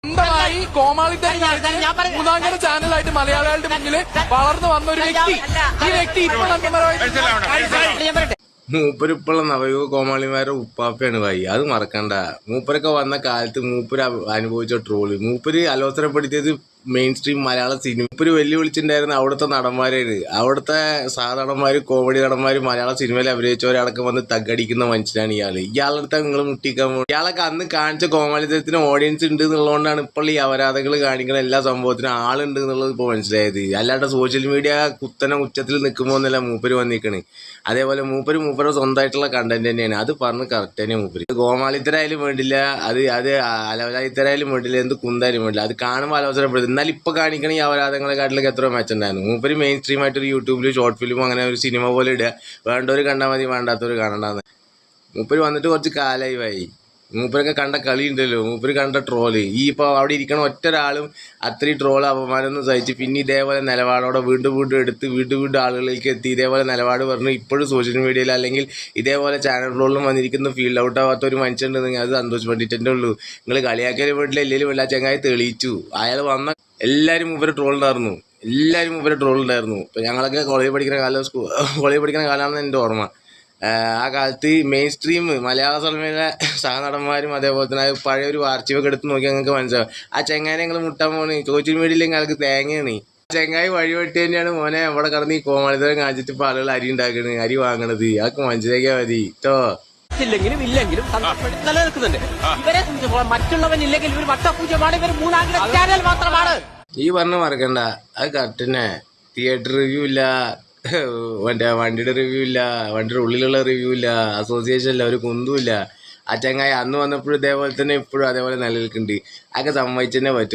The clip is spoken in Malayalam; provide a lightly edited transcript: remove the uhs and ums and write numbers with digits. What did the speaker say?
സ്വന്തമായി കോമാളിത്തരം മൂന്നാംകര ചാനലായിട്ട് മലയാളികളുടെ മുന്നിൽ വളർന്നു വന്ന ഒരു വ്യക്തി. ഈ വ്യക്തി ഇപ്പോൾ മൂപ്പരിപ്പോഴുള്ള നവയുഗ കോമാളിമാരുടെ ഉപ്പാപ്പയാണ് ഭായി. അത് മറക്കണ്ട. മൂപ്പരൊക്കെ വന്ന കാലത്ത് മൂപ്പര് അനുഭവിച്ച ട്രോള്, മൂപ്പര് അലോസരപ്പെടുത്തിയത് മെയിൻ സ്ട്രീം മലയാള സിനിമ. മൂപ്പര് വെല്ലുവിളിച്ചിട്ടുണ്ടായിരുന്ന അവിടുത്തെ നടന്മാരാണ്. അവിടുത്തെ സാധാരണന്മാര്, കോമഡി നടന്മാര്, മലയാള സിനിമയിൽ അഭിനയിച്ചവരടക്കം വന്ന് തగ్గടിക്കുന്ന മനുഷ്യനാണ് ഇയാള്. ഇയാളടുത്ത് നിങ്ങൾ മുട്ടിക്കാൻ പോകും. ഇയാളൊക്കെ അന്ന് കാണിച്ച കോമാളിത്തരത്തിന് ഓഡിയൻസ് ഉണ്ട് എന്നുള്ളതുകൊണ്ടാണ് ഇപ്പോൾ ഈ അപരാധങ്ങൾ കാണിക്കുന്ന എല്ലാ സംഭവത്തിനും ആളുണ്ട് എന്നുള്ളത് ഇപ്പോൾ മനസ്സിലായത്. അല്ലാണ്ട് സോഷ്യൽ മീഡിയ കുത്തനെ ഉച്ചത്തിൽ നിൽക്കുമ്പോൾ എന്നല്ല മൂപ്പര് വന്നിരിക്കണ്. അതേപോലെ മൂപ്പരുടെ സ്വന്തമായിട്ടുള്ള കണ്ടന്റ് തന്നെയാണ്. അത് പറഞ്ഞ് കറക്റ്റ് തന്നെ മൂപ്പര്. കോമാളിത്തരായാലും വേണ്ടില്ല, അത് അലവലായിത്തരായാലും വേണ്ടില്ല, എന്ത് കുന്തായാലും വേണ്ടില്ല, അത് കാണുമ്പോൾ അലോസരപ്പെടുത്തും. എന്നാൽ ഇപ്പോൾ കാണിക്കണ ഈ അപരാധങ്ങളെക്കാട്ടിലൊക്കെ എത്രയോ മെച്ചണ്ടായിരുന്നു. മൂപ്പര് മെയിൻ സ്ട്രീം ആയിട്ട് ഒരു യൂട്യൂബിൽ ഷോർട്ട് ഫിലിമോ അങ്ങനെ ഒരു സിനിമ പോലെ ഇടുക, വേണ്ടവർ കണ്ടാൽ മതി, വേണ്ടാത്തവർ കാണണ്ടെന്ന്. മൂപ്പര് വന്നിട്ട് കുറച്ച് കാലമായി പോയി. മൂപ്പരൊക്കെ കണ്ട കളി ഉണ്ടല്ലോ, മൂപ്പര് കണ്ട ട്രോള്. ഈ ഇപ്പോൾ അവിടെ ഇരിക്കണ ഒറ്റ ഒരാളും അത്രയും ട്രോൾ അപമാനമൊന്നും സഹിച്ച് പിന്നെ ഇതേപോലെ നിലപാടോടെ വീണ്ടും എടുത്ത് വീണ്ടും ആളുകളിലേക്ക് എത്തി ഇതേപോലെ നിലപാട് പറഞ്ഞ് ഇപ്പോഴും സോഷ്യൽ മീഡിയയിൽ അല്ലെങ്കിൽ ഇതേപോലെ ചാനൽ ട്രോളിലും വന്നിരിക്കുന്ന ഫീൽഡ് ഔട്ട് ആവാത്ത ഒരു മനുഷ്യനുണ്ടെങ്കിൽ അത് സന്തോഷം പറ്റിയിട്ടേ ഉള്ളൂ. നിങ്ങൾ കളിയാക്കിയ വീട്ടിൽ എല്ലാവരും എല്ലാ ചങ്ങായി തെളിയിച്ചു. അയാൾ വന്ന എല്ലാവരും മൂപ്പര് ട്രോളുണ്ടായിരുന്നു. ഇപ്പം ഞങ്ങളൊക്കെ കോളേജിൽ പഠിക്കുന്ന കാലമാണെന്ന് എൻ്റെ ഓർമ്മ. ആ കാലത്ത് മെയിൻ സ്ട്രീം മലയാള സിനിമയിലെ സഹനടന്മാരും അതേപോലെ തന്നെ പഴയ ഒരു ആർച്ചീവൊക്കെ എടുത്ത് നോക്കി ഞങ്ങൾക്ക് മനസ്സിലാവും. ആ ചെങ്ങായി ഞങ്ങൾ മുട്ടാൻ പോണ് സോഷ്യൽ മീഡിയയിലെങ്കിൽ ആൾക്ക് തേങ്ങയാണ്. ചെങ്ങായി വഴിവെട്ടി തന്നെയാണ് മോനെ അവിടെ കടന്ന് ഈ കോമാളിത്തരം കാണിച്ചിട്ട് ഇപ്പോൾ ആളുകൾ അരി ഉണ്ടാക്കണത്, അരി വാങ്ങണത്. അതൊക്കെ മനസ്സിലാക്കിയാൽ മതി കേട്ടോ. ഇല്ലെങ്കിലും നിലനിൽക്കുന്നുണ്ട്. ഇവരെ സംബന്ധിച്ചോളം മറ്റുള്ളവനില്ലെങ്കിൽ ഇവർ വട്ടപൂജ്യമാണ്. ഇവർ മൂന്നാംകിട ചാനൽ മാത്രമാണ്. ഈ പറഞ്ഞ മറക്കണ്ട, അത് കറക്റ്റ് തന്നെ. തിയേറ്റർ റിവ്യൂ ഇല്ല, വണ്ടിയുടെ റിവ്യൂ ഇല്ല, വണ്ടിയുടെ ഉള്ളിലുള്ള റിവ്യൂ ഇല്ല, അസോസിയേഷൻ ഇല്ല, ഒരു കുന്തും ഇല്ല. ആ ചങ്ങായി അന്ന് വന്നപ്പോഴും ഇതേപോലെ തന്നെ ഇപ്പോഴും അതേപോലെ നിലനിൽക്കുന്നുണ്ട്. അതൊക്കെ സമ്മതിച്ചു തന്നെ പറ്റും.